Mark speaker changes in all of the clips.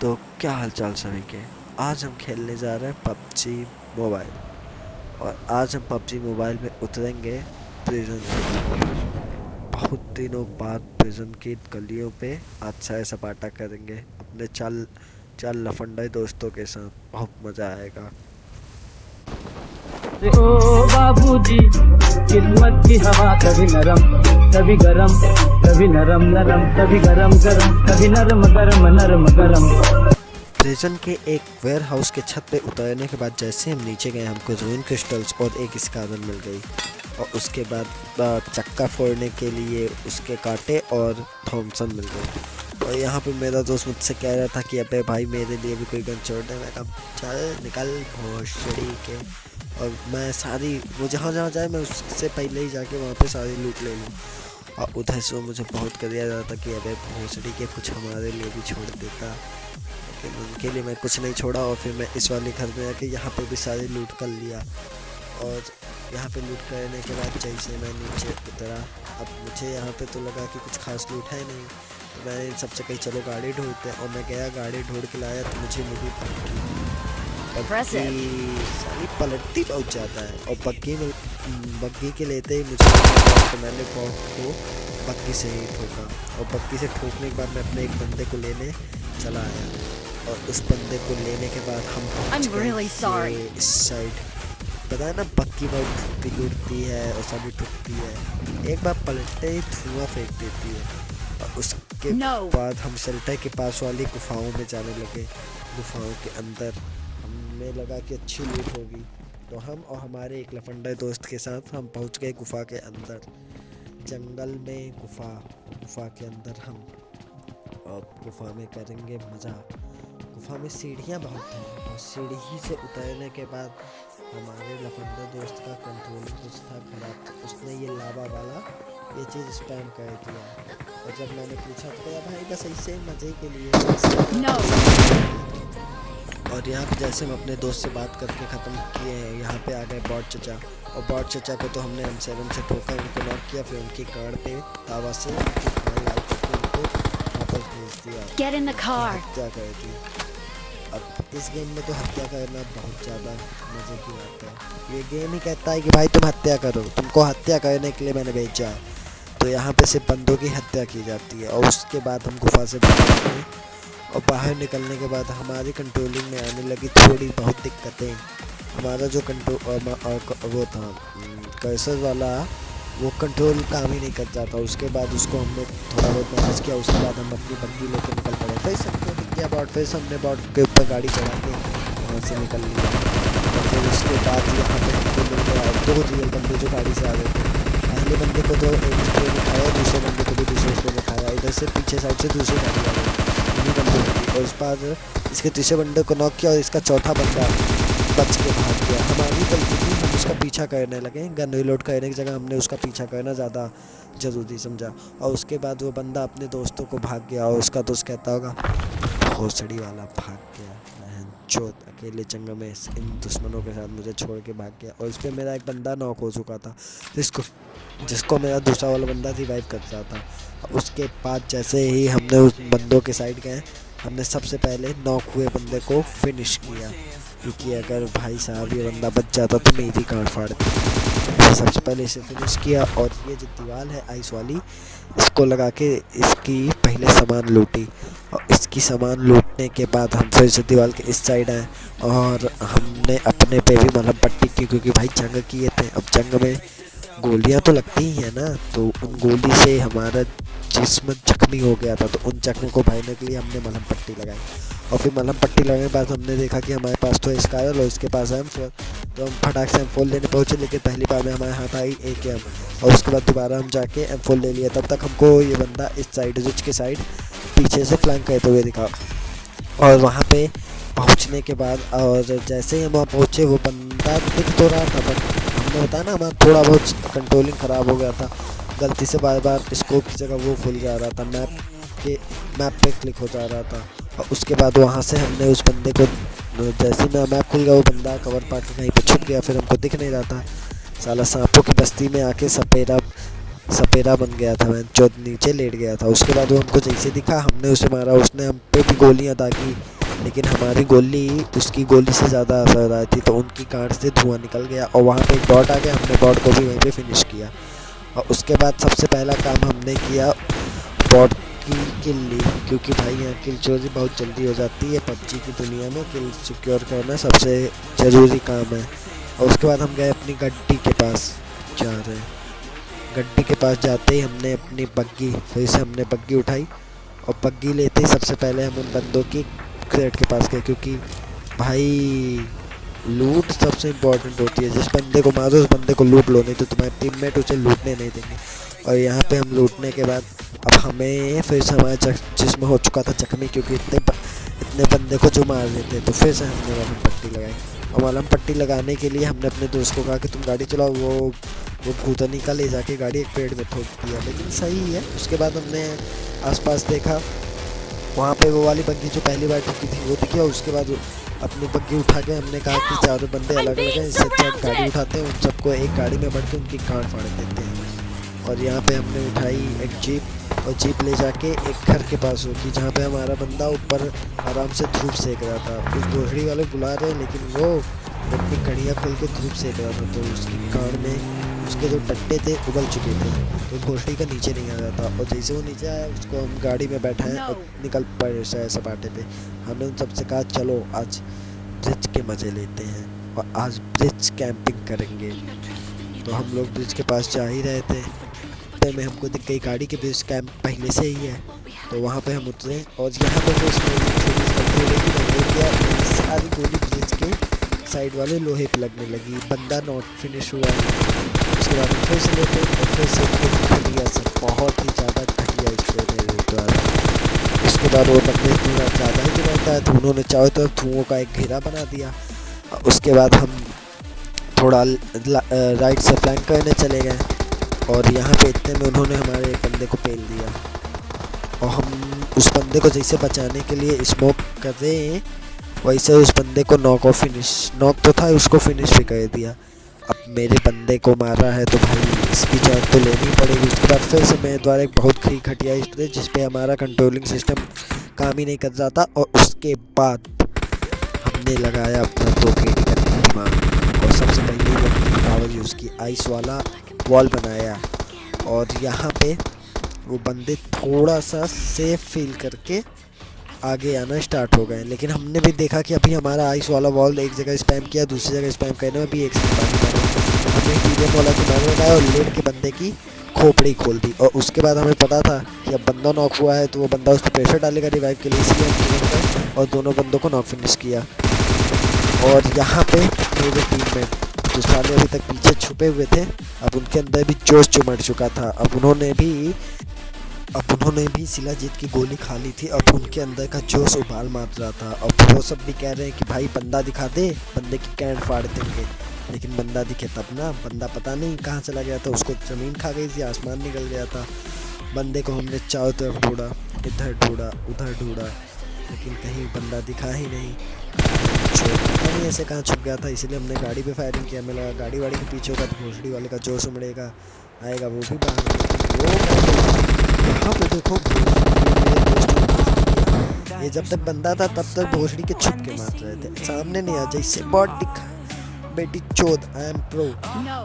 Speaker 1: तो क्या हाल चाल सभी के। आज हम खेलने जा रहे हैं पबजी मोबाइल। और आज हम पबजी मोबाइल में उतरेंगे प्रिजन के। बहुत दिनों बाद प्रिजन की गलियों पे आज सैर सपाटा करेंगे अपने चाल चाल लफंडे दोस्तों के साथ। बहुत मज़ा आएगा।
Speaker 2: ओ बाबूजी, किस्मत की हवा कभी नरम कभी गरम, कभी नरम नरम कभी गरम गरम, कभी नरम गरम नरम गरम।
Speaker 1: प्रिजन के एक वेयर हाउस के छत पे उतरने के बाद जैसे हम नीचे गए हमको रूइन क्रिस्टल्स और एक स्कार्डन मिल गई। और उसके बाद चक्का फोड़ने के लिए उसके कांटे और थॉमसन मिल गए। और यहाँ पे मेरा दोस्त मुझसे कह रहा था कि अबे भाई मेरे लिए भी कोई गन छोड़ दे। मैं कहा चल निकल भोसड़ी के। और मैं सारी वो जहाँ जहाँ जाए मैं उससे पहले ही जाके वहाँ पे सारी लूट ले लूँ। और उधर से मुझे बहुत कर दिया जाता था कि अबे भोसड़ी के कुछ हमारे लिए भी छोड़ देता। लेकिन उनके लिए मैं कुछ नहीं छोड़ा। और फिर मैं इस वाले घर में आके यहाँ पे भी सारी लूट कर लिया। और यहाँ पे लूट करने के बाद जैसे मैं नीचे उतरा, अब मुझे यहाँ पे तो लगा कि कुछ खास लूट है नहीं। तो मैंने इन सबसे कही चलो गाड़ी ढूंढते हैं। और मैं गया गाड़ी ढूंढ के लाया तो मुझे मिली बग्गी। सारी पलटती बहुत ज़्यादा है। और बग्गी के लेते ही मुझे तो मैंने बॉट को बग्गी से ही ठोका। और बग्गी से ठोकने के बाद मैं अपने एक बंदे को लेने चला आया। और उस बंदे को लेने के बाद हम पहुंच गए इस साइड। पता है ना बग्गी बहुत ठुकती लुटती है और सभी ठुकती है। एक बार पलटते ही धुआं फेंक देती है। और उसके बाद हम शेल्टर के पास वाली गुफाओं में जाने लगे। गुफाओं के अंदर हमें लगा कि अच्छी लूट होगी। तो हम और हमारे एक लफंडे दोस्त के साथ हम पहुंच गए गुफा के अंदर। जंगल में गुफा के अंदर हम और गुफा में करेंगे मज़ा। गुफा में सीढ़ियाँ बहुत हैं। और सीढ़ी से उतरने के बाद हमारे लफंडे दोस्त का कंट्रोल कुछ था खराब। उसने ये लावा वाला ये चीज़ स्पैम कर दिया। और जब मैंने पूछा तो भाई बस ऐसे मज़े के लिए और यहाँ पे जैसे हम अपने दोस्त से बात करके ख़त्म किए हैं, यहाँ पे आ गए बॉट चचा। और बॉट चचा को तो हमने M7 से ठोका, उनको नॉक किया। फिर उनकी कार पे तावा से उनको वापस भेज दिया। हत्या कर दी। अब इस गेम में तो हत्या करना बहुत ज़्यादा मज़े की बात है। ये गेम ही कहता है कि भाई तुम हत्या करो, तुमको हत्या करने के लिए मैंने भेजा है। तो यहाँ पे सिर्फ बंदों की हत्या की जाती है। और उसके बाद हम गुफा से बाहर। और बाहर निकलने के बाद हमारी कंट्रोलिंग में आने लगी थोड़ी बहुत दिक्कतें। हमारा जो वो था कर्सर वाला वो कंट्रोल काम ही नहीं कर जाता। उसके बाद उसको हमने थोड़ा बहुत मैनेज किया। उसके बाद हम अपनी बंदी लेकर निकल पड़े। फिर सबको दिख गया बॉट। फिर हमने बॉट के ऊपर गाड़ी चढ़ा के वहाँ से निकल लिया। और फिर उसके बाद यहाँ पे हमको मिल गया 2 रियल बंदे जो गाड़ी से आ रहे थे। पहले बंदे को तो एक स्प्रे में खाया, दूसरे बंदे को भी दूसरे स्प्रे में खाया। इधर से पीछे साइड से दूसरी गाड़ी आ गई और इस बार इसके तीसरे बंदे को नॉक किया। और इसका चौथा बंदा बच के भाग गया। हमारी गलती थी, हम उसका पीछा करने लगे। गन रिलोड करने की जगह हमने उसका पीछा करना ज़्यादा ज़रूरी समझा। और उसके बाद वो बंदा अपने दोस्तों को भाग गया। और उसका दोस्त कहता होगा भोसड़ी वाला भाग गया चौथ अकेले जंगल में इन दुश्मनों के साथ मुझे छोड़ के भाग गया। और इस पर मेरा एक बंदा नॉक हो चुका था जिसको मेरा दूसरा वाला बंदा रिवाइव करता था। उसके बाद जैसे ही हमने उस बंदों के साइड गए, हमने सबसे पहले नॉक हुए बंदे को फिनिश किया। क्योंकि अगर भाई साहब ये बंदा बच जाता तो मेरी कार फाड़ दी। सबसे पहले इसे फिनिश किया। और ये जो दीवार है आइस वाली, इसको लगा के इसकी पहले सामान लूटी। और इसकी सामान लूटने के बाद हम फिर से दीवार के इस साइड आए। और हमने अपने पे भी मलहम पट्टी की क्योंकि भाई जंग किए थे। अब जंग में गोलियां तो लगती ही है ना, तो उन गोली से हमारा जिस्म जख्मी हो गया था। तो उन जख्म को भरने के लिए हमने मलहम पट्टी लगाई। और फिर मलहम पट्टी लगाने के बाद हमने देखा कि हमारे पास तो स्कायर और इसके पास M4। तो हम फटाक से M4 लेने पहुँचे। लेकिन पहली बार में हमारे हाथ आई AKM। और उसके बाद दोबारा हम जाके M4 ले लिया। तब तक हमको ये बंदा इस साइड रिच के साइड पीछे से फ्लैंक करते हुए दिखा। और वहाँ पे पहुँचने के बाद और जैसे ही हम वहाँ पहुँचे वो बंदा दिख तो रहा था, बट हमने होता है ना हमारा थोड़ा बहुत कंट्रोलिंग ख़राब हो गया था। गलती से बार बार स्कोप की जगह वो खुल जा रहा था, मैप पे क्लिक हो जा रहा था। और उसके बाद वहाँ से हमने उस बंदे को जैसे ही मैप खुल गया वो बंदा कवर पाट के कहीं पे छुप गया। फिर हमको दिख नहीं रहा था। साला सांपों की बस्ती में आके सपेरा बन गया था। मैं जो नीचे लेट गया था। उसके बाद वो हमको जैसे दिखा हमने उसे मारा। उसने हम पे भी गोलियाँ दागी। लेकिन हमारी गोली उसकी गोली से ज़्यादा असर आई थी, तो उनकी कार से धुआं निकल गया और वहाँ पे एक बॉट आ गया। हमने बॉट को भी वहीं पे फिनिश किया और उसके बाद सबसे पहला काम हमने किया बॉट की किल ली, क्योंकि भाई यहाँ किल चोरी बहुत जल्दी हो जाती है। पबजी की दुनिया में किल सिक्योर करना सबसे ज़रूरी काम है। और उसके बाद हम गए अपनी गड्डी के पास जा रहे हैं। गड्डी के पास जाते ही हमने अपनी बग्गी फिर से हमने बग्गी उठाई और बग्गी लेते ही सबसे पहले हम उन बंदों की क्रेट के पास गए, क्योंकि भाई लूट सबसे इम्पोर्टेंट होती है। जिस बंदे को मारो उस बंदे को लूट लो, नहीं तो तुम्हारे टीममेट उसे लूटने नहीं देंगे। और यहाँ पे हम लूटने के बाद अब हमें फिर से हमारा जिस्म हो चुका था जख्मी, क्योंकि इतने बंदे को जो मार देते, तो फिर से हमने मलहम पट्टी लगाई। और मलहम पट्टी लगाने के लिए हमने अपने दोस्त को कहा कि तुम गाड़ी चलाओ। वो भूतनी का ले जाके गाड़ी एक पेड़ में ठोक दिया, लेकिन सही है। उसके बाद हमने आसपास देखा, वहाँ पे वो वाली बग्गी जो पहली बार ठोकी थी वो दिखी। और उसके बाद अपनी बग्गी उठा के हमने कहा कि चारों बंदे अलग अलग हैं, इससे अच्छा गाड़ी उठाते हैं, उन सबको एक गाड़ी में बढ़ के उनकी गांड फाड़ देते हैं। और यहाँ पे हमने उठाई एक जीप और जीप ले जाके एक घर के पास होगी, जहाँ पे हमारा बंदा ऊपर आराम से धूप सेक रहा था। उस भोसड़ी वाले बुला रहे हैं, लेकिन वो अपनी कड़ियाँ खोल के धूप सेक रहा था, तो उसकी गांड में उसके जो टट्टे थे उबल चुके थे, तो भोसड़ी का नीचे नहीं आ रहा था। और जैसे वो नीचे आया उसको हम गाड़ी में बैठाएं और निकल पड़े सपाटे पे। हमने उन सबसे कहा चलो आज ब्रिज के मज़े लेते हैं और आज ब्रिज कैंपिंग करेंगे। तो हम लोग ब्रिज के पास जा ही रहे थे, में हमको दिख गई गाड़ी के ब्रिज कैंप पहले से ही है, तो वहाँ पे हम उतरे। और यहाँ पे फिर सारी गोली ब्रिज के साइड वाले लोहे पे लगने लगी। बंदा नॉट फिनिश हुआ। उसके बाद फिर से लेते और फिर से घटिया से बहुत ही ज़्यादा घटिया स्प्रे मेरे द्वारा। उसके बाद वो बंदे थोड़ा ज़्यादा ही गिराता है, तो उन्होंने चारों तरफ धुओं का एक घेरा बना दिया। उसके बाद हम थोड़ा राइट से फ्लैंक करने चले गए और यहाँ पे इतने में उन्होंने हमारे एक बंदे को पेल दिया। और हम उस बंदे को जैसे बचाने के लिए स्मोक कर रहे हैं, वैसे उस बंदे को नॉक तो था, उसको फिनिश भी कर दिया। अब मेरे बंदे को मारा है तो भाई इसकी जान तो लेनी पड़ेगी। उसके बाद फिर से मेरे द्वारा एक बहुत घटिया स्प्रे, जिस पे हमारा कंट्रोलिंग सिस्टम काम ही नहीं कर रहा था। और उसके बाद हमने लगाया अपना 2 KD का दिमाग और सबसे पहले पावर यूज़ की, आइस वाला वॉल बनाया। और यहाँ पे वो बंदे थोड़ा सा सेफ फील करके आगे आना स्टार्ट हो गए, लेकिन हमने भी देखा कि अभी हमारा आइस वाला वॉल एक जगह स्पैम किया, दूसरी जगह स्पैम करने में भी एक हमने टीडीएम वाला को मैंने लगाया और लेट के बंदे की खोपड़ी खोल दी। और उसके बाद हमें पता था कि अब बंदा नॉक हुआ है तो वो बंदा उस पर प्रेशर डालेगा रिवाइव के लिए, इसलिए हम और दोनों बंदों को नॉक फिनिश किया। और यहाँ पे मेरे टीम में जो साले अभी तक पीछे छुपे हुए थे, अब उनके अंदर भी जोश चिमट चुका था। अब उन्होंने भी शिलाजीत की गोली खा ली थी। अब उनके अंदर का जोश उबाल मार रहा था। अब वो सब भी कह रहे हैं कि भाई बंदा दिखा दे, बंदे की कैंड फाड़ देंगे। लेकिन बंदा दिखे तब ना, बंदा पता नहीं कहाँ चला गया था, उसको ज़मीन खा गई थी, आसमान निकल गया था। बंदे को हमने चारों तरफ ढूंढा, इधर ढूंढा उधर ढूंढा, लेकिन कहीं बंदा दिखा ही नहीं। पता नहीं ऐसे कहाँ छुप गया था, इसलिए हमने गाड़ी पे फायरिंग किया। मैं लगा गाड़ी वाड़ी के पीछे होगा तो भोसड़ी वाले का जोश उमड़ेगा, आएगा वो भी यहाँ पे देखो ये जब तक बंदा था तब तक भोसड़ी के छुप के मार रहे थे, सामने नहीं आ। जैसे बॉट दिखा, बेटी चोद आई एम प्रो,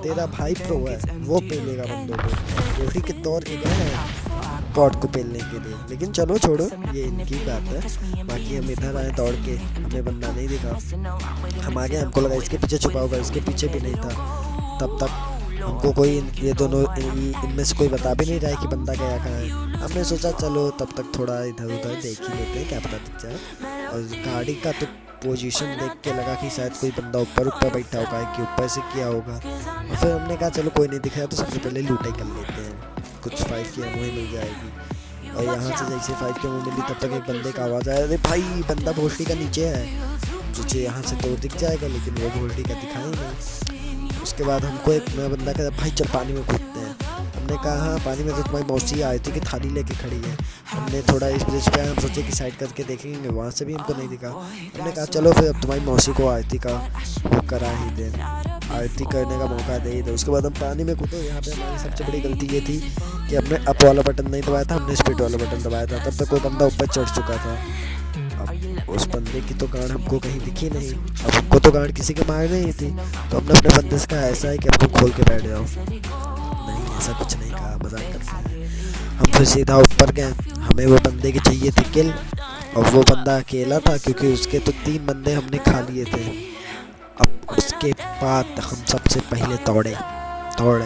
Speaker 1: तेरा भाई प्रो है, वो पेलेगा बंदों को। भोसड़ी के तौर के गए हैं बॉट को पेलने के लिए, लेकिन चलो छोड़ो, ये इनकी बात है। बाकी हम इधर आए दौड़ के, हमें बंदा नहीं दिखा, हम आगे, हमको लगा इसके पीछे छुपा होगा, इसके पीछे भी नहीं था। तब तक हमको कोई ये दोनों इनमें से कोई बता भी नहीं रहा है कि बंदा गया कहाँ है। हमने सोचा चलो तब तक थोड़ा इधर उधर देख ही लेते हैं, क्या पता दिख जाए। और गाड़ी का तो पोजीशन देख के लगा कि शायद कोई बंदा ऊपर बैठा होगा, कि ऊपर से किया होगा। और फिर हमने कहा चलो कोई नहीं दिख रहा तो सबसे पहले लूटाई कर लेते हैं, कुछ 5 की एमओ मिल जाएगी। और यहाँ से जैसे 5 की एमओ मिली तब तक एक बंदे का आवाज़ आया, अरे भाई बंदा भोसड़ी का नीचे है। सोचे यहाँ से तो दिख जाएगा, लेकिन वो भोसड़ी का दिखा ही नहीं। उसके बाद हमको एक नया बंदा कहता भाई चल पानी में कूदते हैं। हमने कहा हाँ पानी में तो तुम्हारी मौसी आई थी कि थाली लेके खड़ी है। हमने थोड़ा इस ब्रिज पे हम सोचे कि साइड करके देखेंगे, वहाँ से भी हमको नहीं दिखा। हमने कहा चलो फिर अब तुम्हारी मौसी को आरती का वो करा ही दे, आरती करने का मौका दे ही दे। उसके बाद हम पानी में कूदे। यहाँ पे हमारी सबसे बड़ी गलती ये थी कि हमने अप वाला बटन नहीं दबाया था, हमने स्पीड वाला बटन दबाया था। तब तक कोई बंदा ऊपर चढ़ चुका था। अब उस बंदे की तो गांड हमको कहीं दिखी नहीं। अब हमको तो गांड किसी के मारने ही थी, तो हमने अपने बंदे से कहा ऐसा है कि हमको खोल के बैठ जाओ। नहीं, ऐसा कुछ नहीं कहा, मजाक करते हैं। हम फिर सीधा ऊपर गए। हमें वो बंदे की चाहिए थी किल, और वो बंदा अकेला था क्योंकि उसके तो 3 बंदे हमने खा लिए थे। अब उसके बाद हम सबसे पहले दौड़े हैं और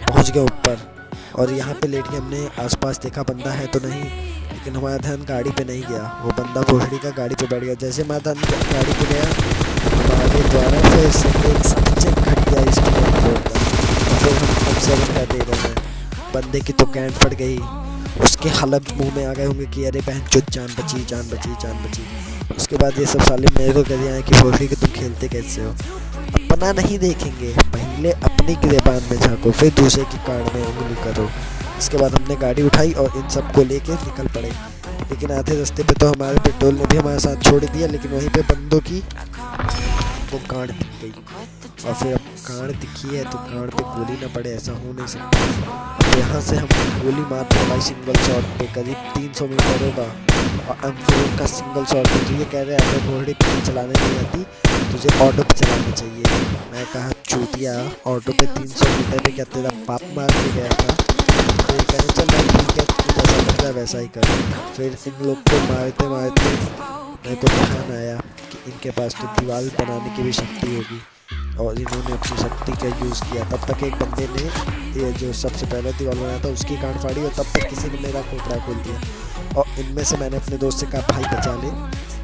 Speaker 1: पहुंच गए ऊपर। और यहाँ पे लेट के हमने आसपास देखा बंदा है तो नहीं, लेकिन हमारा ध्यान गाड़ी पे नहीं गया। वो बंदा भोसड़ी का गाड़ी पे बैठ गया। जैसे हमारा ध्यान गाड़ी पे गया, हमारे द्वारा फिर से एक सबसे घटिया स्टूडेंट बोलता, फिर हम M7 का दे रहे हैं। बंदे की तो कैंट फट गई, उसके हलक मुंह में आ गए होंगे कि अरे बहन चुत जान बची, जान बची, जान बची। उसके बाद ये सब साले मेरे को कह दिया है कि भोसड़ी के तुम खेलते कैसे हो। अपना नहीं देखेंगे, पहले अपनी गिरेबान में झांको, फिर दूसरे की कान में उंगली करो। इसके बाद हमने गाड़ी उठाई और इन सब को लेके निकल पड़े। लेकिन आधे रास्ते पे तो हमारे पेट्रोल ने भी हमारे साथ छोड़ दिया, लेकिन वहीं पे बंदों की वो गांड दिख गई। और फिर अब गांड दिखी है तो गांड पे गोली ना पड़े, ऐसा हो नहीं सकता। अब यहाँ से हम गोली मारते भाई सिंगल शॉट पे करीब 300 मीटर होगा, और M4 का सिंगल शॉट पे। तो ये कह रहे हैं घोड़ी पे चलाने नहीं आती, तुझे ऑटो पे चलाना चाहिए। मैं कहा चूतिया, ऑटो पे 300 मीटर पे क्या तेरा बाप मार के गया था? तो ये कहने चल भाई ठीक है, तू जैसा करता है वैसा ही कर। फिर इन लोग को मारते मारते मेरे को ध्यान आया कि इनके पास तो दीवार बनाने की भी शक्ति होगी, और इन्होंने अपनी शक्ति का यूज़ किया। तब तक एक बंदे ने ये जो सबसे पहले दीवार बनाया था उसकी गांड फाड़ी, और तब तक किसी ने मेरा खोपड़ा खोल दिया। और इनमें से मैंने अपने दोस्त से कहा भाई बचा ले।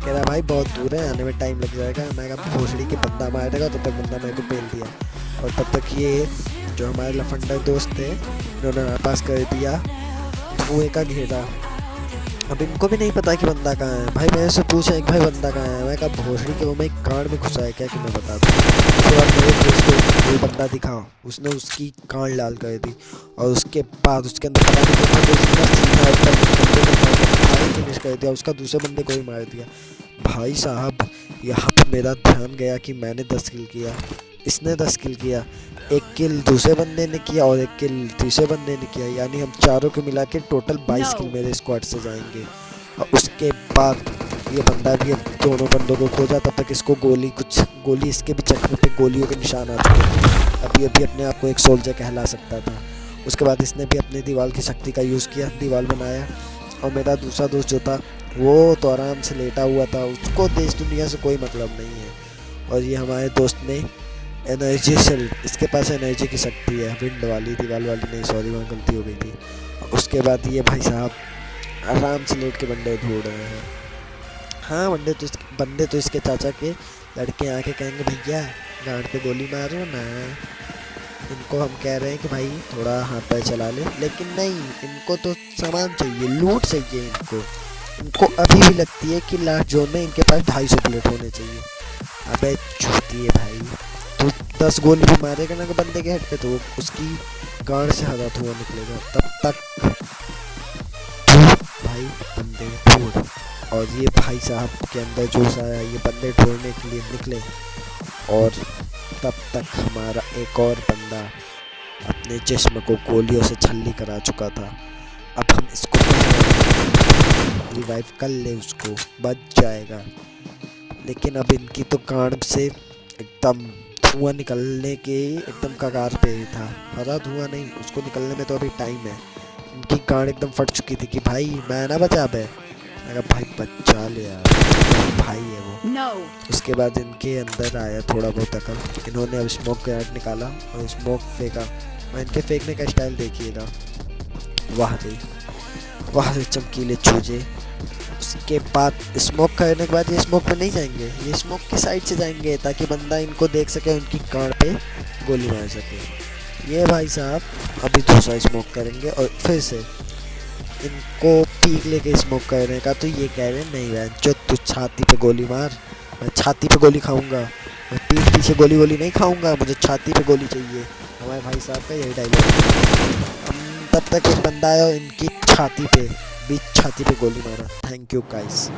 Speaker 1: कह रहा भाई बहुत दूर है, आने में टाइम लग जाएगा। मैं कहा भोसड़ी के बंदा मारेगा, तब तक बंदा मेरे को पेल दिया। और तब तक ये जो हमारे लफंडर दोस्त थे, इन्होंने हमारे पास कर दिया धुएँ का घेरा। अब इनको भी नहीं पता कि बंदा कहाँ है। भाई मेरे से पूछा कि भाई बंदा कहाँ है, मैं कहा भोसड़ी के वो में कान में घुसा है क्या कि मैं बता दूँ। उसके बाद मेरे दोस्त को वो बंदा दिखा, उसने उसकी कान लाल कर दी, और उसके बाद उसके अंदर पता नहीं फिनिश कर दिया। उसका दूसरे बंदे को ही मार दिया। भाई साहब यहाँ पर मेरा ध्यान गया कि मैंने 10 किल किया, इसने 10 किल किया, 1 किल दूसरे बंदे ने किया और 1 किल तीसरे बंदे ने किया। यानी हम चारों को मिला के टोटल 22 किल मेरे स्क्वाड से जाएंगे। और उसके बाद ये बंदा भी अब दोनों बंदों को खोजा। तब तक इसको गोली इसके भी चक्कर पे गोलियों के निशान आ चुके थे। अभी अपने आप को एक सोल्जर कहला सकता था। उसके बाद इसने भी अपनी दीवार की शक्ति का यूज़ किया, दीवार बनाया। और मेरा दूसरा दोस्त जो था वो तो आराम से लेटा हुआ था, उसको देश दुनिया से कोई मतलब नहीं है। और ये हमारे दोस्त ने एनर्जी सेल, इसके पास एनर्जी की शक्ति है, विंड वाली, दीवार वाली नहीं, सॉरी वहाँ गलती हो गई थी। उसके बाद ये भाई साहब आराम से लेट के बंदे ढूंढ रहे हैं। हाँ बंदे तो इसके चाचा के लड़के आके कहेंगे भैया गांड पे गोली मारो ना। इनको हम कह रहे हैं कि भाई थोड़ा हाथ पैर चला ले, लेकिन नहीं, इनको तो सामान चाहिए, लूट चाहिए इनको अभी भी लगती है कि लास्ट जोन में इनके पास 250 बुलेट होने चाहिए। अबे चूती है भाई, तो 10 गोली भी मारेगा ना बंदे के हेड पे तो उसकी गांड से हरा धुआं निकलेगा। तब तक भाई बंदे ढूंढ। और ये भाई साहब के अंदर जोश आया, ये बंदे ढूंढने के लिए निकले। और तब तक हमारा एक और बंदा अपने जिस्म को गोलियों से छल्ली करा चुका था। अब हम इसको रिवाइव कर ले, उसको बच जाएगा। लेकिन अब इनकी तो गांड से एकदम धुआं निकलने के एकदम कगार पे ही था। हरा धुआं नहीं, उसको निकलने में तो अभी टाइम है। इनकी गांड एकदम फट चुकी थी कि भाई मैं ना बचा बे, अगर भाई बचा ले यार, भाई है वो। उसके बाद इनके अंदर आया थोड़ा बहुत अकल, इन्होंने अब स्मोक ग्रेनेड निकाला और स्मोक फेंका। मैं इनके फेंकने का स्टाइल देखिएगा, वाह रे चमकीले चूजे। उसके बाद स्मोक करने के बाद ये स्मोक में नहीं जाएंगे, ये स्मोक की साइड से जाएंगे ताकि बंदा इनको देख सके, उनकी गांड पे गोली मार सके। ये भाई साहब अभी दूसरा स्मोक करेंगे और फिर से इनको पीक लेके स्मोक करने का। तो ये कह रहे हैं नहीं बहन जो तू छाती पे गोली मार, मैं छाती पे गोली खाऊंगा, मैं पीठ पीछे गोली नहीं खाऊंगा, मुझे छाती पे गोली चाहिए। हमारे भाई साहब का यही डायलॉग। तब तक एक बंदा आया इनकी छाती पे, बीच छाती पे गोली मारा। Thank you guys.